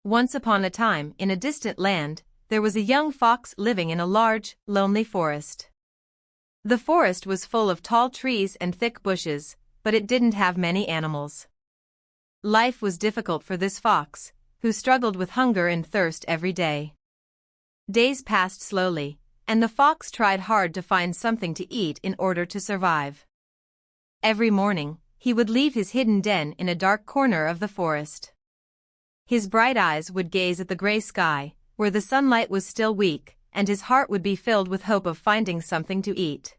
Once upon a time, in a distant land, there was a young fox living in a large, lonely forest. The forest was full of tall trees and thick bushes, but it didn't have many animals. Life was difficult for this fox, who struggled with hunger and thirst every day. Days passed slowly, and the fox tried hard to find something to eat in order to survive. Every morning, he would leave his hidden den in a dark corner of the forest. His bright eyes would gaze at the gray sky, where the sunlight was still weak, and his heart would be filled with hope of finding something to eat.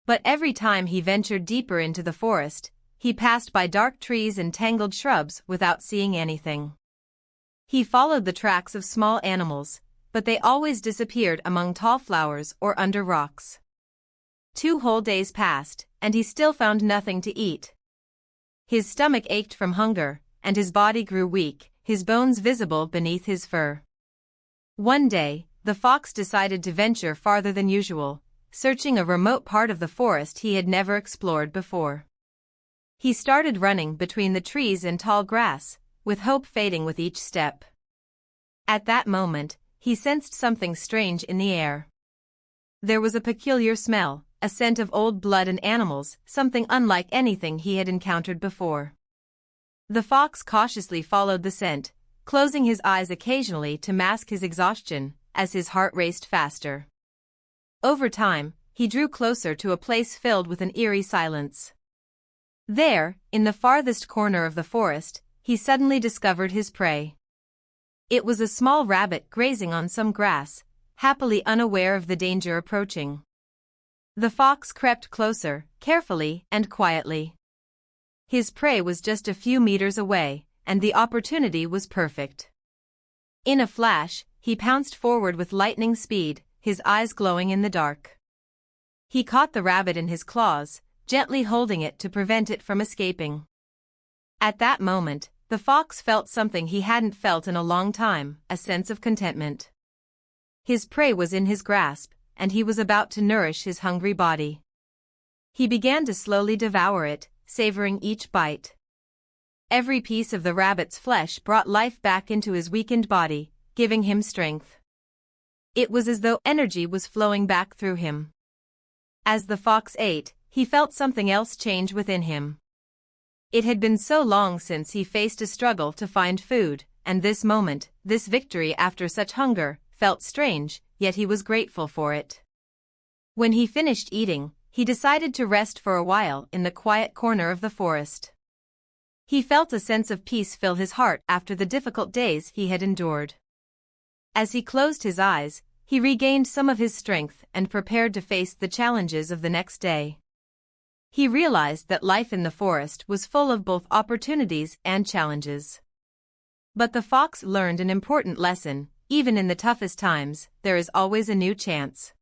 But every time he ventured deeper into the forest, he passed by dark trees and tangled shrubs without seeing anything. He followed the tracks of small animals, but they always disappeared among tall flowers or under rocks. 2 whole days passed, and he still found nothing to eat. His stomach ached from hunger, and his body grew weak, his bones visible beneath his fur. One day, the fox decided to venture farther than usual, searching a remote part of the forest he had never explored before. He started running between the trees and tall grass, with hope fading with each step. At that moment, he sensed something strange in the air. There was a peculiar smell, a scent of old blood and animals, something unlike anything he had encountered before. The fox cautiously followed the scent, closing his eyes occasionally to mask his exhaustion, as his heart raced faster. Over time, he drew closer to a place filled with an eerie silence. There, in the farthest corner of the forest, he suddenly discovered his prey. It was a small rabbit grazing on some grass, happily unaware of the danger approaching. The fox crept closer, carefully and quietly. His prey was just a few meters away, and the opportunity was perfect. In a flash, he pounced forward with lightning speed, his eyes glowing in the dark. He caught the rabbit in his claws, gently holding it to prevent it from escaping. At that moment, the fox felt something he hadn't felt in a long time, a sense of contentment. His prey was in his grasp, and he was about to nourish his hungry body. He began to slowly devour it, savoring each bite. Every piece of the rabbit's flesh brought life back into his weakened body, giving him strength. It was as though energy was flowing back through him. As the fox ate, he felt something else change within him. It had been so long since he faced a struggle to find food, and this moment, this victory after such hunger, felt strange, yet he was grateful for it. When he finished eating, he decided to rest for a while in the quiet corner of the forest. He felt a sense of peace fill his heart after the difficult days he had endured. As he closed his eyes, he regained some of his strength and prepared to face the challenges of the next day. He realized that life in the forest was full of both opportunities and challenges. But the fox learned an important lesson: even in the toughest times, there is always a new chance.